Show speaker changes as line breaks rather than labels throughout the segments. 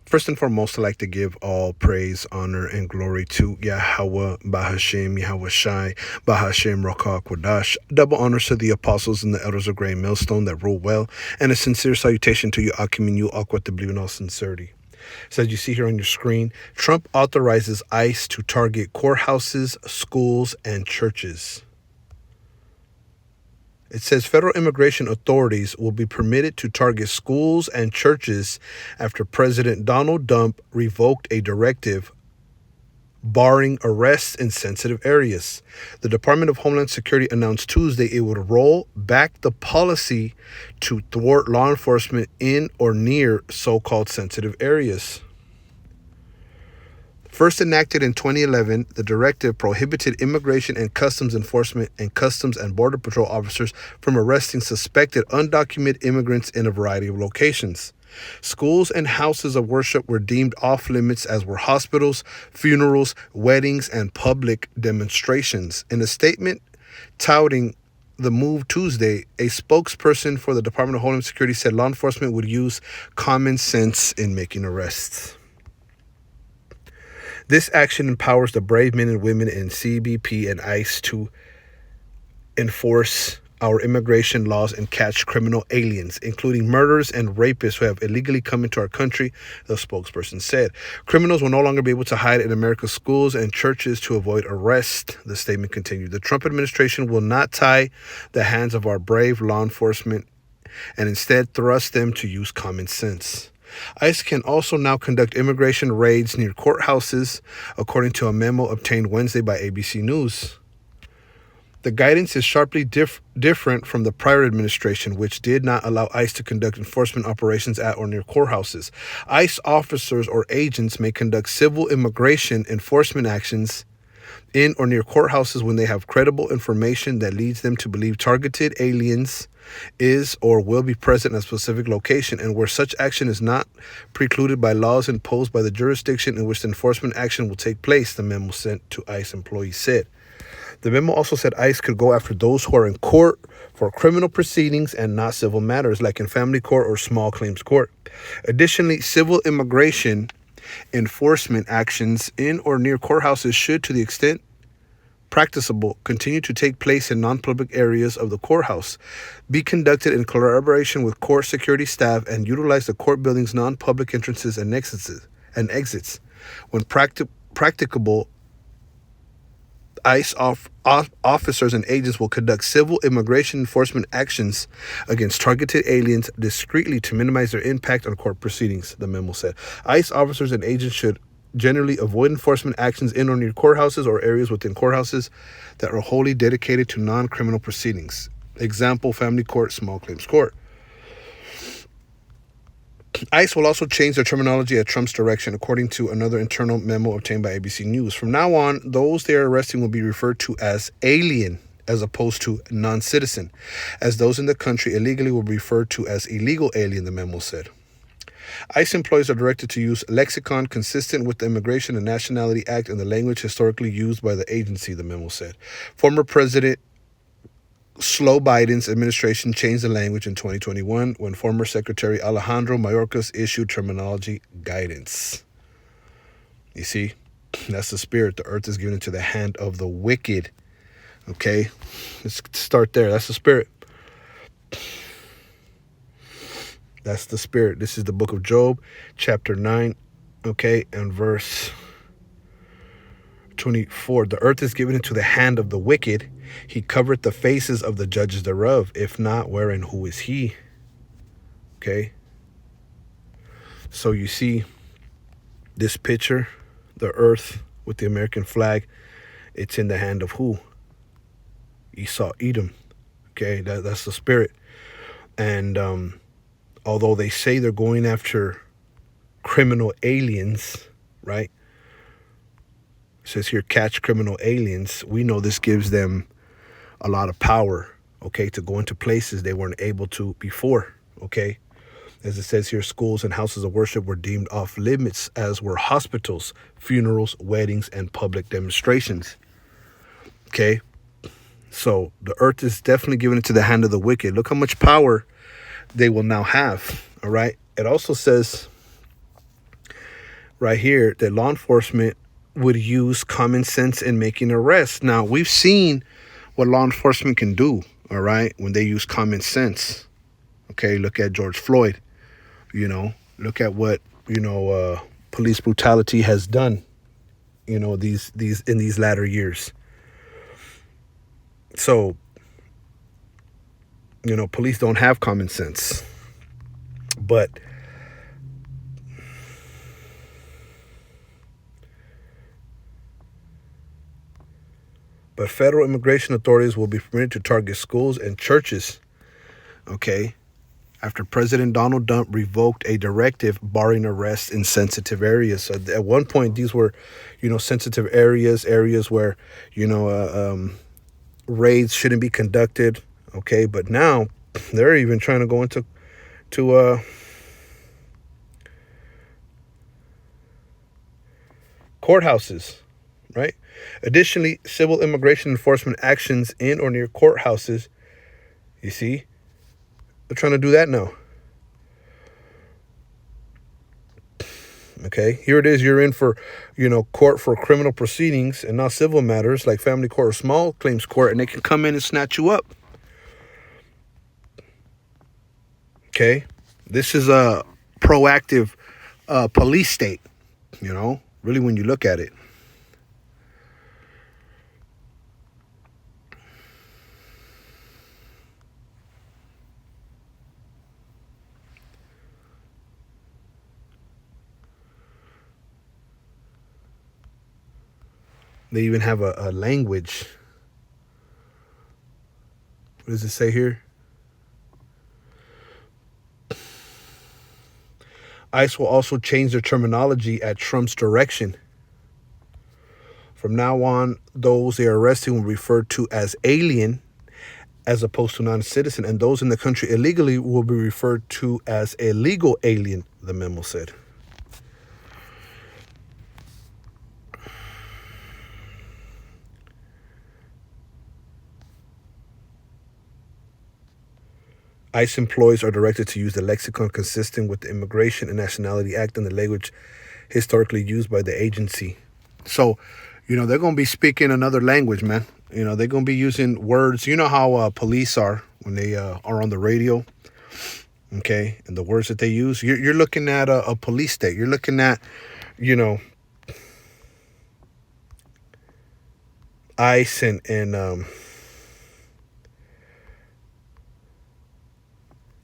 First and foremost, I'd like to give all praise, honor, and glory to Yahweh, Bahashem, Yahweh Shai, Bahashem, Rakah, Quadash. Double honors to the apostles and the elders of Grey Millstone that rule well, and a sincere salutation to you, Akim and you, Aqua, to believe in all sincerity. So as you see here on your screen, Trump authorizes ICE to target courthouses, schools, and churches. It says federal immigration authorities will be permitted to target schools and churches after President Donald Trump revoked a directive barring arrests in sensitive areas. The Department of Homeland Security announced Tuesday it would roll back the policy to thwart law enforcement in or near so-called sensitive areas. First enacted in 2011, the directive prohibited immigration and customs enforcement and customs and border patrol officers from arresting suspected undocumented immigrants in a variety of locations. Schools and houses of worship were deemed off limits, as were hospitals, funerals, weddings, and public demonstrations. In a statement touting the move Tuesday, a spokesperson for the Department of Homeland Security said law enforcement would use common sense in making arrests. This action empowers the brave men and women in CBP and ICE to enforce our immigration laws and catch criminal aliens, including murderers and rapists who have illegally come into our country, the spokesperson said. Criminals will no longer be able to hide in America's schools and churches to avoid arrest, the statement continued. The Trump administration will not tie the hands of our brave law enforcement and instead thrust them to use common sense. ICE can also now conduct immigration raids near courthouses, according to a memo obtained Wednesday by ABC News. The guidance is sharply different from the prior administration, which did not allow ICE to conduct enforcement operations at or near courthouses. ICE officers or agents may conduct civil immigration enforcement actions in or near courthouses when they have credible information that leads them to believe targeted aliens is or will be present in a specific location, and where such action is not precluded by laws imposed by the jurisdiction in which the enforcement action will take place, the memo sent to ICE employees said. The memo also said ICE could go after those who are in court for criminal proceedings and not civil matters, like in family court or small claims court. Additionally, civil immigration enforcement actions in or near courthouses should, to the extent practicable, continue to take place in non-public areas of the courthouse, be conducted in collaboration with court security staff, and utilize the court building's non-public entrances and exits. When practicable, ICE officers and agents will conduct civil immigration enforcement actions against targeted aliens discreetly to minimize their impact on court proceedings, the memo said. ICE officers and agents should generally avoid enforcement actions in or near courthouses or areas within courthouses that are wholly dedicated to non-criminal proceedings. Example, family court, small claims court. ICE will also change their terminology at Trump's direction, according to another internal memo obtained by ABC News. From now on, those they are arresting will be referred to as alien as opposed to non-citizen, as those in the country illegally will be referred to as illegal alien, the memo said. ICE employees are directed to use lexicon consistent with the Immigration and Nationality Act and the language historically used by the agency, the memo said. Former President Slow Biden's administration changed the language in 2021 when former Secretary Alejandro Mayorkas issued terminology guidance. You see, that's the spirit. The earth is given into the hand of the wicked. Okay, let's start there. That's the spirit. That's the spirit. This is the book of Job, chapter 9, okay, and verse 24. The earth is given into the hand of the wicked. He covered the faces of the judges thereof. If not, where and who is he? Okay. So you see this picture, the earth with the American flag, it's in the hand of who? Esau, Edom. Okay, that's the spirit. And although they say they're going after criminal aliens, right? It says here, catch criminal aliens. We know this gives them a lot of power, okay, to go into places they weren't able to before, okay? As it says here, schools and houses of worship were deemed off limits, as were hospitals, funerals, weddings, and public demonstrations, okay? So the earth is definitely given into the hand of the wicked. Look how much power they will now have, all right? It also says right here that law enforcement would use common sense in making arrests. Now, we've seen what law enforcement can do, all right, when they use common sense. Okay, look at George Floyd, look at what, police brutality has done, these in these latter years. So, police don't have common sense. But federal immigration authorities will be permitted to target schools and churches, okay, after President Donald Trump revoked a directive barring arrests in sensitive areas. So at one point, these were, sensitive areas where, raids shouldn't be conducted, okay? But now they're even trying to go into courthouses, right? Additionally, civil immigration enforcement actions in or near courthouses, you see, they're trying to do that now. Okay, here it is. You're in for, court for criminal proceedings and not civil matters like family court or small claims court, and they can come in and snatch you up. Okay, this is a proactive police state, really, when you look at it. They even have a language. What does it say here? ICE will also change their terminology at Trump's direction. From now on, those they are arresting will be referred to as alien as opposed to non-citizen, and those in the country illegally will be referred to as illegal alien, the memo said. ICE employees are directed to use the lexicon consistent with the Immigration and Nationality Act and the language historically used by the agency. So, they're going to be speaking another language, man. They're going to be using words. You know how police are when they are on the radio, okay? And the words that they use. You're looking at a police state. You're looking at, ICE and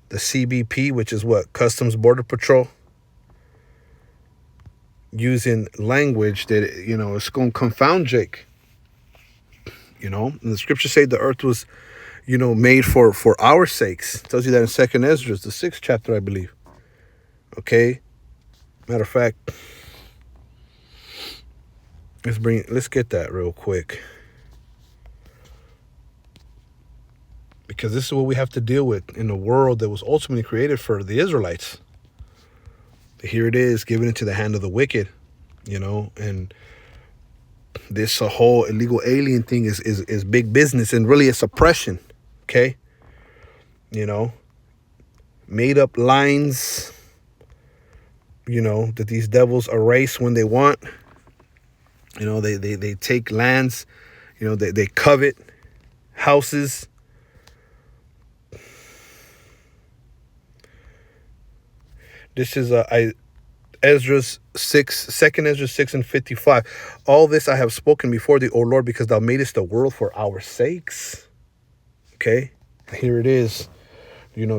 the CBP, which is what? Customs Border Patrol, using language that, it's going to confound Jake. And the scriptures say the earth was, made for our sakes. It tells you that in 2nd Ezra, the 6th chapter, I believe. Okay? Matter of fact, let's get that real quick. Because this is what we have to deal with in a world that was ultimately created for the Israelites. Here it is, given into the hand of the wicked, and this whole illegal alien thing is big business, and really it's oppression, okay? Made up lines, that these devils erase when they want. They take lands, they covet houses. This is Ezra's 6, 2nd Ezra 6 and 55. All this I have spoken before thee, O Lord, because thou madest the world for our sakes. Okay, here it is.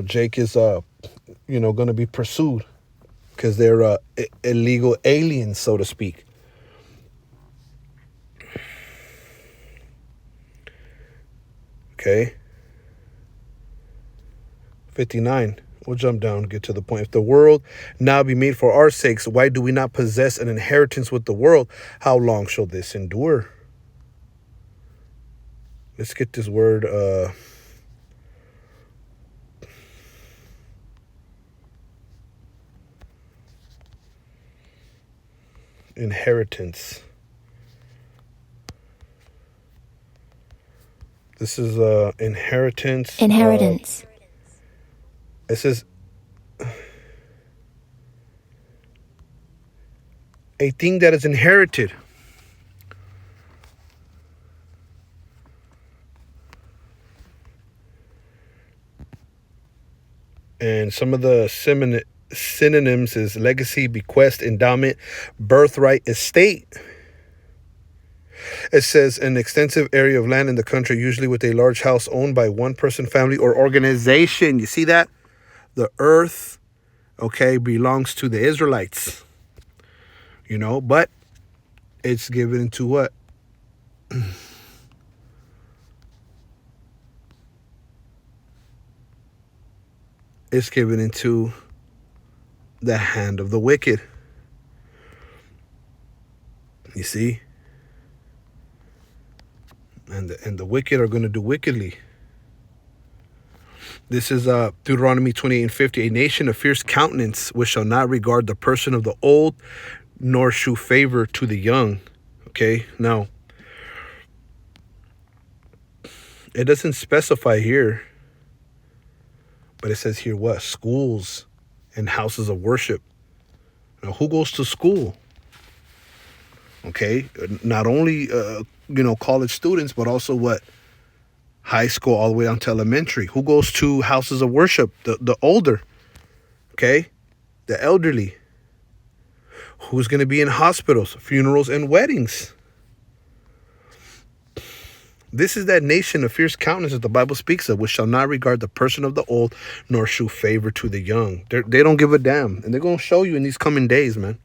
Jake is going to be pursued because they're illegal aliens, so to speak. Okay. 59. We'll jump down, get to the point. If the world now be made for our sakes, why do we not possess an inheritance with the world? How long shall this endure? Let's get this word. Inheritance. This is inheritance.
Inheritance.
It says a thing that is inherited. And some of the synonyms is legacy, bequest, endowment, birthright, estate. It says an extensive area of land in the country, usually with a large house owned by one person, family, or organization. You see that? The earth, okay, belongs to the Israelites. But it's given to what? It's given into the hand of the wicked. You see? And the wicked are going to do wickedly. This is Deuteronomy 28:50. A nation of fierce countenance, which shall not regard the person of the old, nor shew favor to the young. Okay, now, it doesn't specify here, but it says here what? Schools and houses of worship. Now, who goes to school? Okay, not only, college students, but also what? High school all the way down to elementary. Who goes to houses of worship? The older, okay? The elderly. Who's going to be in hospitals, funerals, and weddings? This is that nation of fierce countenance that the Bible speaks of, which shall not regard the person of the old, nor shew favor to the young. They don't give a damn. And they're going to show you in these coming days, man.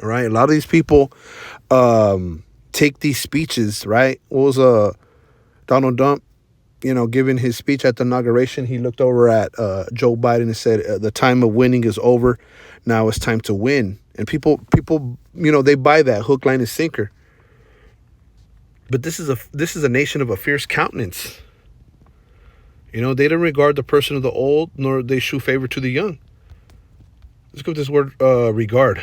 All right? A lot of these people take these speeches, right? What was Donald Trump, giving his speech at the inauguration? He looked over at Joe Biden and said, the time of winning is over. Now it's time to win. And people, they buy that hook, line, and sinker. But this is a nation of a fierce countenance. They don't regard the person of the old, nor they shew favor to the young. Let's go with this word, regard.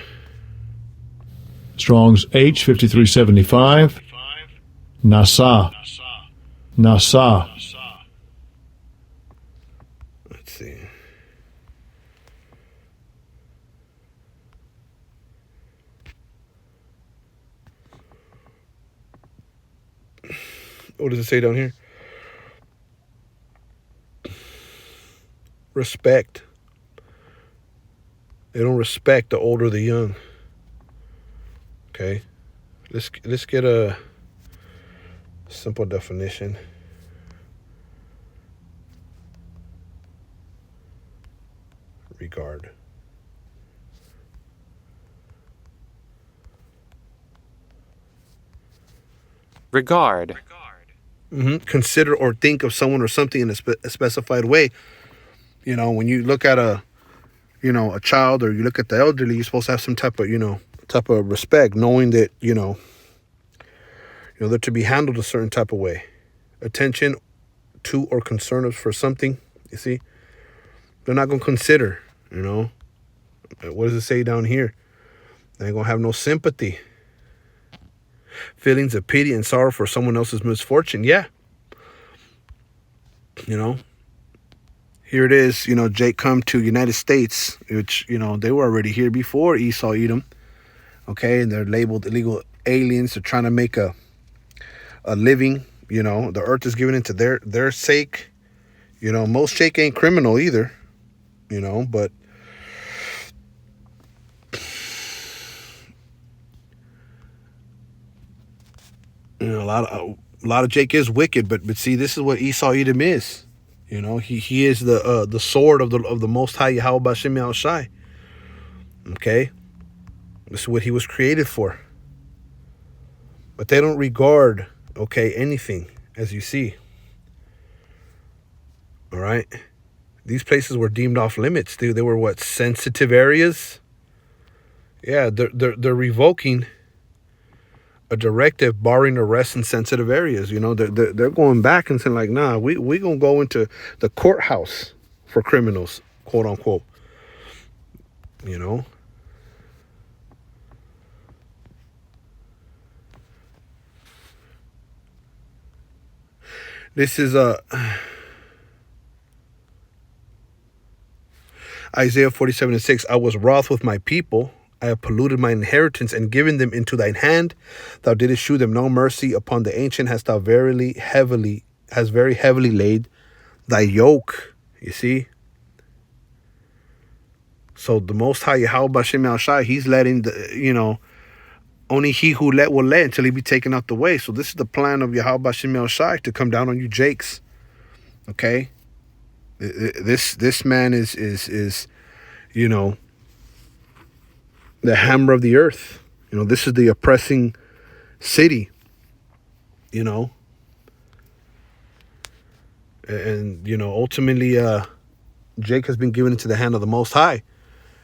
Strong's H5375. Nasa. Nasa.
Let's see. What does it say down here? Respect. They don't respect the old or the young. Okay. Let's get a simple definition. Regard.
Regard.
Consider or think of someone or something in a specified way. When you look at a child, or you look at the elderly, you're supposed to have some type of respect, knowing that, they're to be handled a certain type of way. Attention to or concern for something, you see? They're not going to consider, What does it say down here? They ain't going to have no sympathy. Feelings of pity and sorrow for someone else's misfortune. Yeah. Here it is, Jake come to United States, which, they were already here before Esau, Edom. Okay, and they're labeled illegal aliens. They're trying to make a living. The earth is given into their sake. Most Jake ain't criminal either. But a lot of Jake is wicked. But see, this is what Esau Edom is. He is the sword of the Most High Yahweh Bashem Yahushai. Okay, this is what he was created for. But they don't regard, anything, as you see. All right, these places were deemed off limits. They were what, sensitive areas? Yeah, they're revoking a directive barring arrests in sensitive areas. They're going back and saying, like, nah, we gonna go into the courthouse for criminals, quote unquote. This is Isaiah 47:6. I was wroth with my people I have polluted my inheritance and given them into thine hand. Thou didst shew them no mercy. Upon the ancient hast thou very heavily laid thy yoke. You see? So the Most High Yahweh Bashem Yahushai, he's letting only he who let will let until he be taken out the way. So this is the plan of Yahweh Bashem Yahushai to come down on you Jakes. Okay? This man is the hammer of the earth. This is the oppressing city. And ultimately Jake has been given into the hand of the Most High,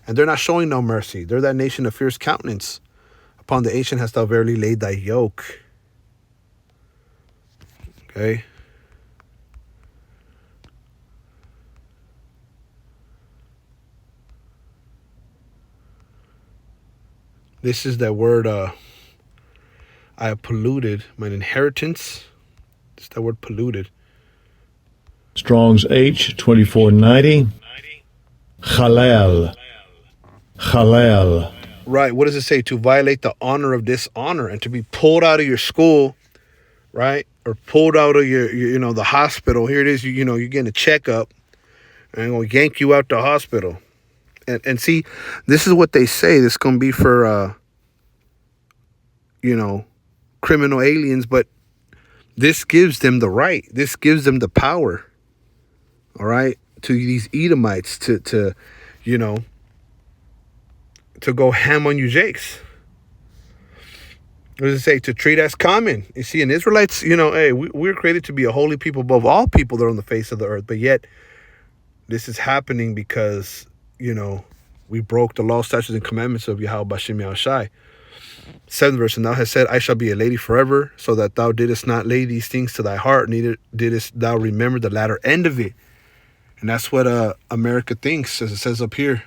and they're not showing no mercy. They're that nation of fierce countenance. Upon the ancient hast thou verily laid thy yoke. Okay. This is that word, I have polluted mine inheritance. It's that word polluted.
Strong's H 2490. Halal. Halal.
Right. What does it say? To violate the honor of dishonor and to be pulled out of your school, right? Or pulled out of your the hospital. Here it is. You're getting a checkup, and I'm going to yank you out the hospital. And see, this is what they say. This is going to be for, criminal aliens, but this gives them the right. This gives them the power, all right, to these Edomites to go ham on you Jakes. What does it say? To treat as common. You see, in Israelites, hey, we're created to be a holy people above all people that are on the face of the earth, but yet this is happening because we broke the law, statutes, and commandments of Yahweh Bashem Yahushai. 7th verse, and thou hast said, I shall be a lady forever, so that thou didst not lay these things to thy heart, neither didst thou remember the latter end of it. And that's what America thinks, as it says up here.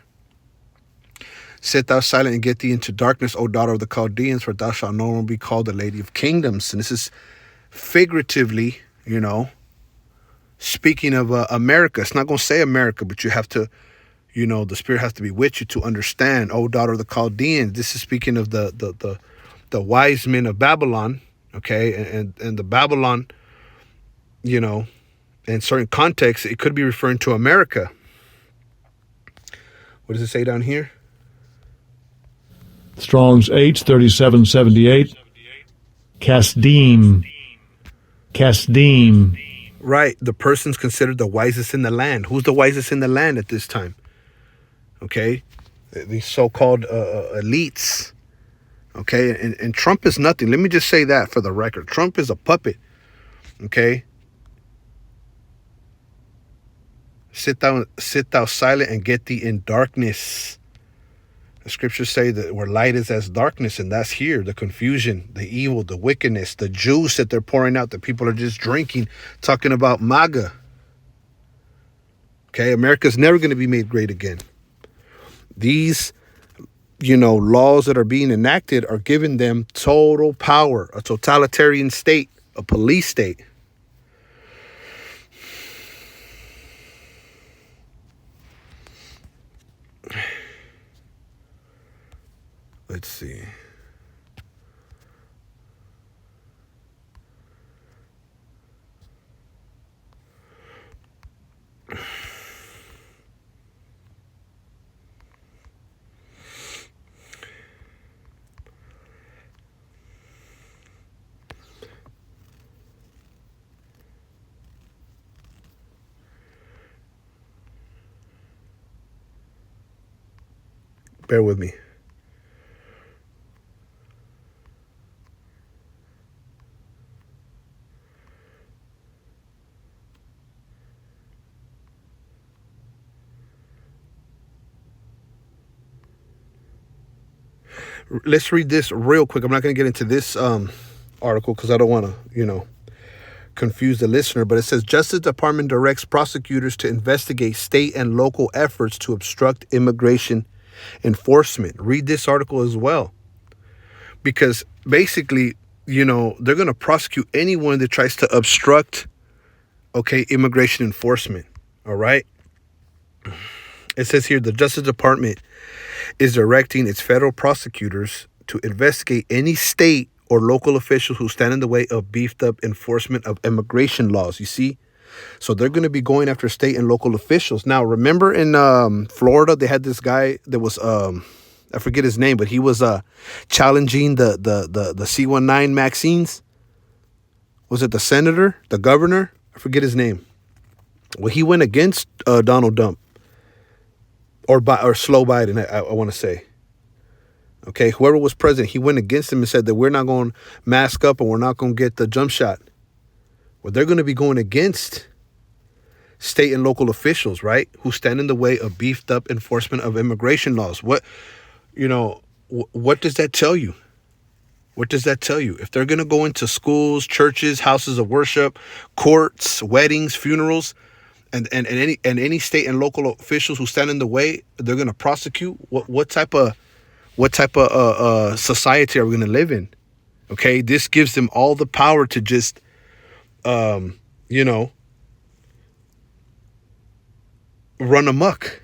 Sit thou silent and get thee into darkness, O daughter of the Chaldeans, for thou shalt no more be called the lady of kingdoms. And this is figuratively, speaking of America. It's not going to say America, but you have to, the Spirit has to be with you to understand. O daughter of the Chaldeans. This is speaking of the wise men of Babylon, okay? And the Babylon, in certain contexts, it could be referring to America. What does it say down here?
Strong's H 3778. Kasdim. Kasdim.
Right. The person's considered the wisest in the land. Who's the wisest in the land at this time? Okay. These so-called elites. Okay. And Trump is nothing. Let me just say that for the record. Trump is a puppet. Okay. Sit thou silent and get thee in darkness. The scriptures say that where light is as darkness, and that's here. The confusion, the evil, the wickedness, the juice that they're pouring out that people are just drinking, talking about MAGA. Okay, America's never going to be made great again. These, laws that are being enacted are giving them total power, a totalitarian state, a police state. Let's see. Bear with me. Let's read this real quick. I'm not going to get into this article because I don't want to, confuse the listener. But it says, Justice Department directs prosecutors to investigate state and local efforts to obstruct immigration enforcement. Read this article as well. Because basically, they're going to prosecute anyone that tries to obstruct, immigration enforcement. All right. It says here the Justice Department is directing its federal prosecutors to investigate any state or local officials who stand in the way of beefed up enforcement of immigration laws. You see? So they're going to be going after state and local officials. Now, remember in Florida, they had this guy that was, I forget his name, but he was challenging the C-19 vaccines. Was it the senator, the governor? I forget his name. Well, he went against Donald Trump or Slow Biden, I want to say. Okay, whoever was president, he went against him and said that we're not going to mask up and we're not going to get the jump shot. Well, they're going to be going against state and local officials, right, who stand in the way of beefed up enforcement of immigration laws. What does that tell you? What does that tell you? If they're going to go into schools, churches, houses of worship, courts, weddings, funerals, and any state and local officials who stand in the way, they're going to prosecute. What type of society are we going to live in? Okay, this gives them all the power to just, run amok.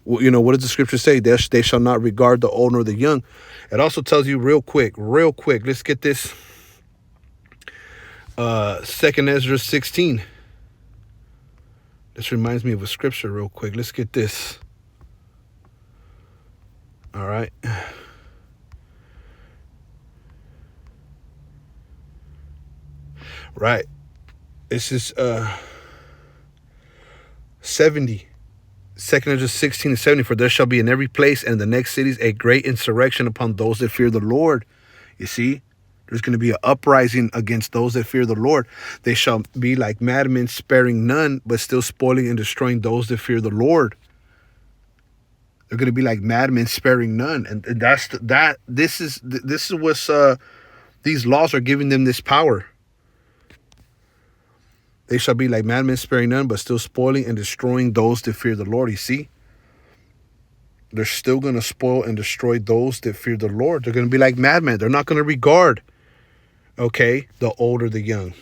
What does the scripture say? They shall not regard the old nor the young. It also tells you real quick. Let's get this. 2nd Ezra 16. This reminds me of a scripture real quick. Let's get this. All right. Right. This is 70. 2nd Ezra 16 and 70. For there shall be in every place and in the next cities a great insurrection upon those that fear the Lord. You see? There's going to be an uprising against those that fear the Lord. They shall be like madmen, sparing none, but still spoiling and destroying those that fear the Lord. They're going to be like madmen, sparing none, and this is what these laws are giving them this power. They shall be like madmen, sparing none, but still spoiling and destroying those that fear the Lord. You see? They're still going to spoil and destroy those that fear the Lord. They're going to be like madmen. They're not going to regard, the old or the young.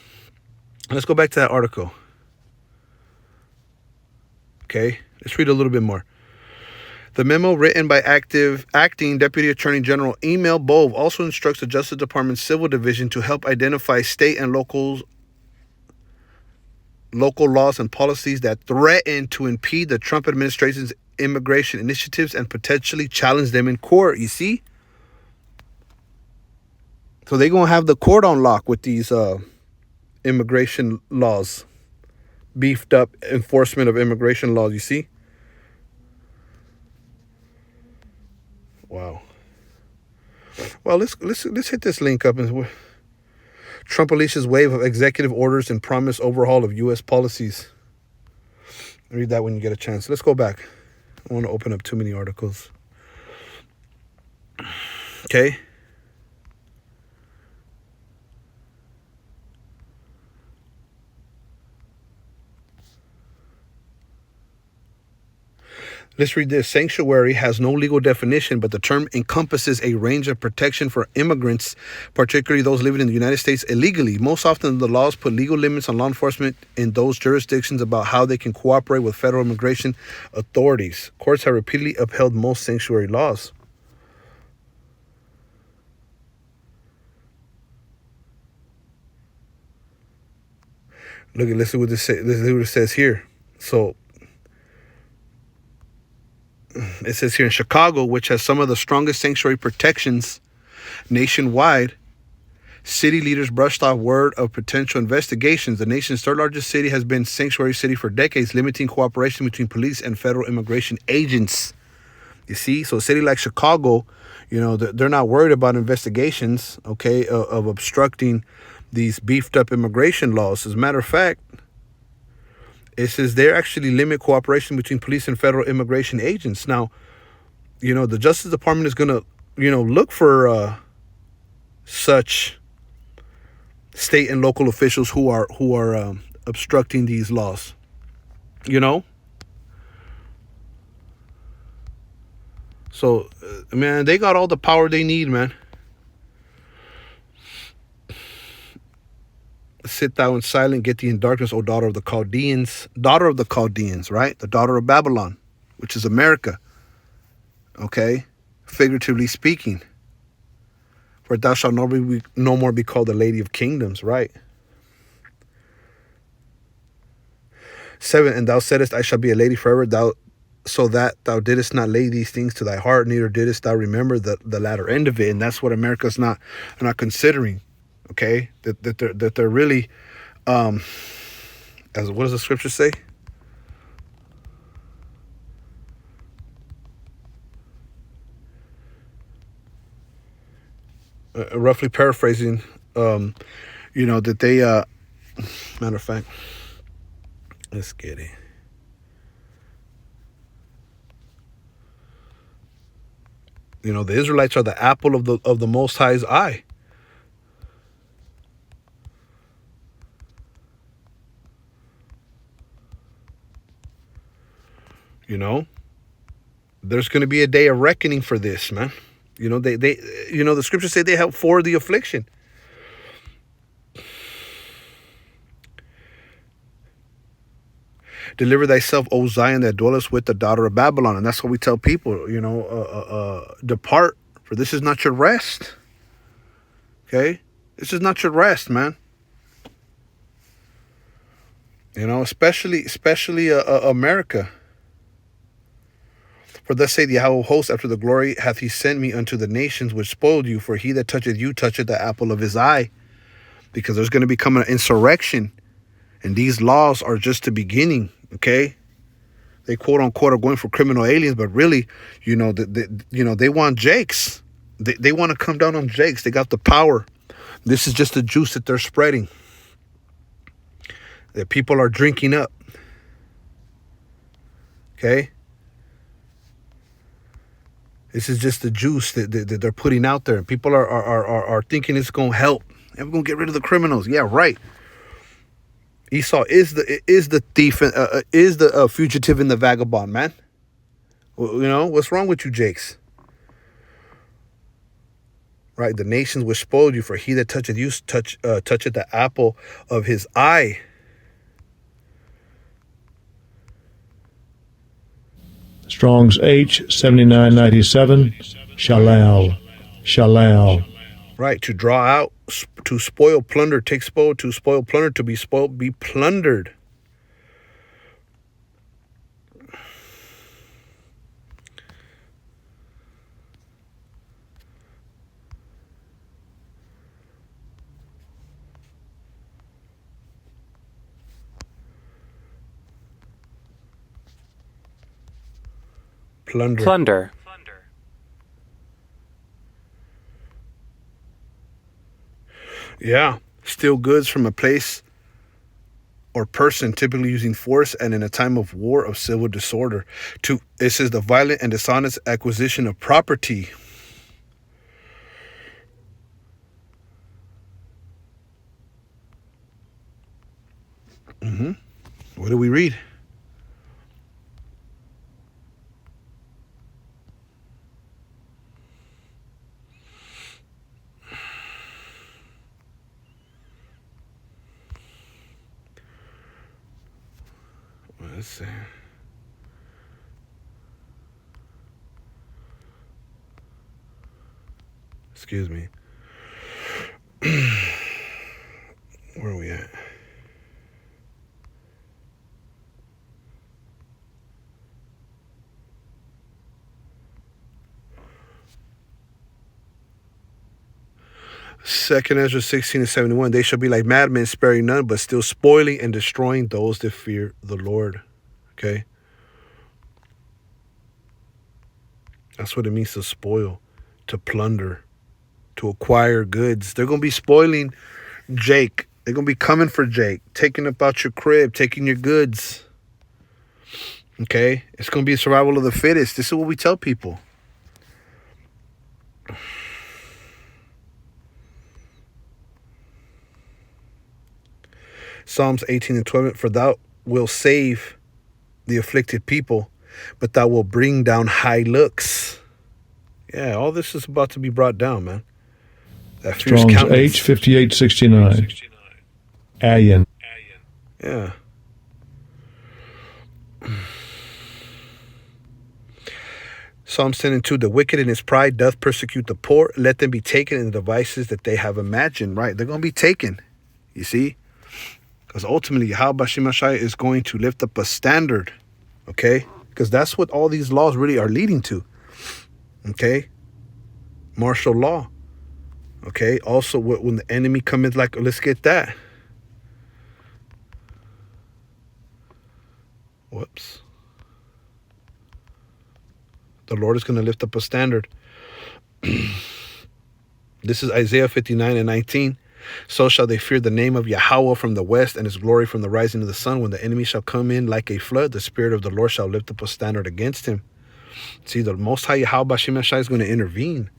Let's go back to that article. Okay, let's read a little bit more. The memo written by acting Deputy Attorney General Emil Bove also instructs the Justice Department's Civil Division to help identify state and local laws and policies that threaten to impede the Trump administration's immigration initiatives and potentially challenge them in court. You see? So they're going to have the court on lock with these immigration laws. Beefed up enforcement of immigration laws, you see? Wow. Well, let's hit this link up. Trump unleashes wave of executive orders and promise overhaul of U.S. policies. Read that when you get a chance. Let's go back. I don't want to open up too many articles. Okay. Let's read this. Sanctuary has no legal definition, but the term encompasses a range of protection for immigrants, particularly those living in the United States illegally. Most often, the laws put legal limits on law enforcement in those jurisdictions about how they can cooperate with federal immigration authorities. Courts have repeatedly upheld most sanctuary laws. Let's see what this says. Let's see what it says here. So, it says here in Chicago, which has some of the strongest sanctuary protections nationwide, city leaders brushed off word of potential investigations. The nation's third largest city has been sanctuary city for decades, limiting cooperation between police and federal immigration agents. You see, so a city like Chicago, they're not worried about investigations, of obstructing these beefed up immigration laws. As a matter of fact, it says they actually limit cooperation between police and federal immigration agents. Now, the Justice Department is going to, look for such state and local officials who are obstructing these laws. So, man, they got all the power they need, man. Sit thou in silence, get thee in darkness, O daughter of the Chaldeans, right? The daughter of Babylon. which is America. Okay? Figuratively speaking. For thou shalt no more be called the Lady of Kingdoms, right? 7, and thou saidest, I shall be a lady forever, so that thou didst not lay these things to thy heart, neither didst thou remember the latter end of it. And that's what America's not considering. Okay? That they're really, as what does the scripture say? Roughly paraphrasing, that they, matter of fact, let's get it. The Israelites are the apple of the Most High's eye. There's going to be a day of reckoning for this, man. They the scriptures say they help for the affliction. Deliver thyself, O Zion, that dwellest with the daughter of Babylon. And that's what we tell people, depart, for this is not your rest. Okay? This is not your rest, man. Especially America. For thus saith Yahweh of hosts, after the glory hath he sent me unto the nations which spoiled you, for he that toucheth you toucheth the apple of his eye. Because there's going to become an insurrection. And these laws are just the beginning, okay? They quote unquote are going for criminal aliens, but really, they want Jakes. They want to come down on Jakes. They got the power. This is just the juice that they're spreading, that people are drinking up. Okay? This is just the juice that they're putting out there. People are thinking it's going to help. And we're going to get rid of the criminals. Yeah, right. Esau is the thief, is the fugitive and the vagabond, man. What's wrong with you, Jakes? Right, the nations which spoiled you, for he that toucheth you toucheth the apple of his eye.
Strong's H 7997. Shalal.
Right, to draw out, to spoil, plunder, take spoil, to spoil, plunder, to be spoiled, be plundered.
Plunder.
Yeah, steal goods from a place or person, typically using force, and in a time of war, of civil disorder. It says the violent and dishonest acquisition of property. What do we read? Let's see. Excuse me. Where are we at? Second Ezra 16:71. They shall be like madmen, sparing none, but still spoiling and destroying those that fear the Lord. Okay? That's what it means to spoil, to plunder, to acquire goods. They're going to be spoiling Jake. They're going to be coming for Jake, taking about your crib, taking your goods. Okay? It's going to be a survival of the fittest. This is what we tell people. Psalms 18:12. For thou wilt save the afflicted people, but thou wilt bring down high looks. Yeah, all this is about to be brought down, man. That
Strong's H 5869. Ayin.
Yeah. Psalm 72, the wicked in his pride doth persecute the poor. Let them be taken in the devices that they have imagined. Right? They're going to be taken. You see? Because ultimately, Yahweh Shemashai is going to lift up a standard. Okay? Because that's what all these laws really are leading to. Okay? Martial law. Okay? Also, when the enemy comes, like, let's get that. Whoops. The Lord is going to lift up a standard. This is Isaiah 59 and 19. So shall they fear the name of Yahweh from the west, and his glory from the rising of the sun. When the enemy shall come in like a flood, the Spirit of the Lord shall lift up a standard against him. See, the Most High Yahweh Shemashai is going to intervene.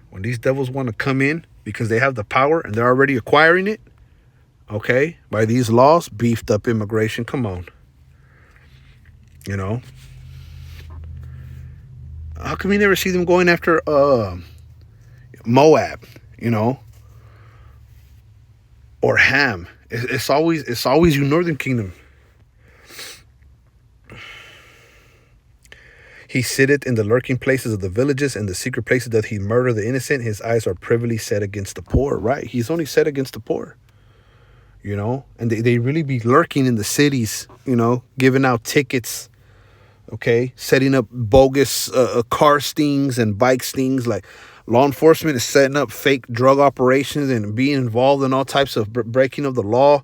When these devils want to come in, because they have the power and they're already acquiring it, okay, by these laws, beefed up immigration, come on. You know? How come you never see them going after Moab, you know? Or Ham? It's always you northern kingdom. He sitteth in the lurking places of the villages, and the secret places doth he murder the innocent. His eyes are privily set against the poor, right? He's only set against the poor, you know? And they really be lurking in the cities, you know, giving out tickets, okay? Setting up bogus car stings and bike stings. Like, law enforcement is setting up fake drug operations and being involved in all types of breaking of the law.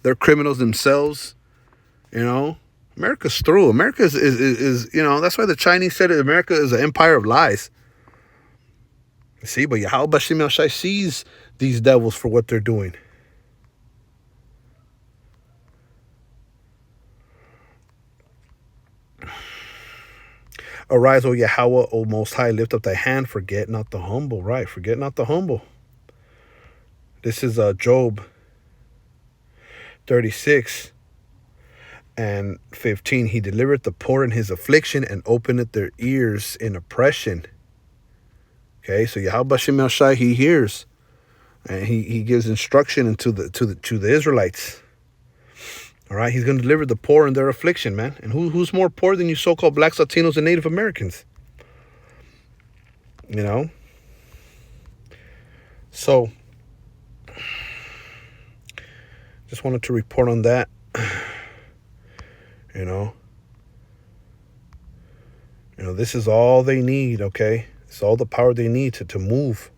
They're criminals themselves, you know? America's through. America is you know, that's why the Chinese said America is an empire of lies. See, but Yahweh Shem Shai sees these devils for what they're doing. Arise, O Yahweh, O Most High, lift up thy hand, forget not the humble. Right, forget not the humble. This is Job 36 and 15. He delivereth the poor in his affliction and openeth their ears in oppression. Okay, so Yahweh Shem Shai, he hears, and he gives instruction to the Israelites. All right, he's going to deliver the poor in their affliction, man. And who's more poor than you so-called blacks, Latinos, and Native Americans? You know? So, just wanted to report on that. You know, this is all they need, okay? It's all the power they need to move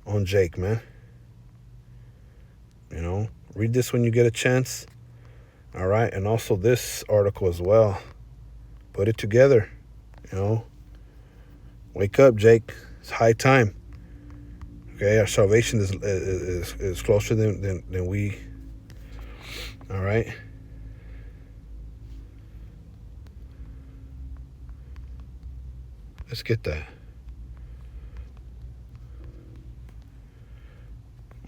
on Jake, man. You know, read this when you get a chance. All right, and also this article as well. Put it together, you know. Wake up, Jake. It's high time. Okay, our salvation is closer than we. All right. Let's get that.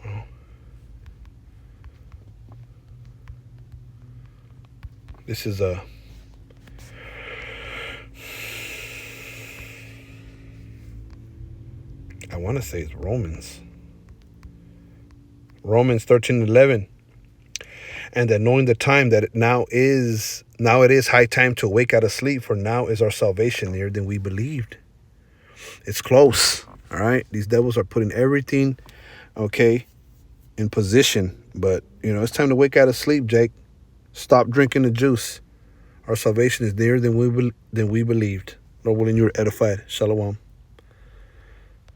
Well, this is I want to say it's Romans 13:11. And that knowing the time that now it is high time to wake out of sleep, for now is our salvation nearer than we believed. It's close. All right. These devils are putting everything, okay, in position. But, you know, it's time to wake out of sleep, Jake. Stop drinking the juice. Our salvation is nearer than we believed. Lord willing, you are edified. Shalom.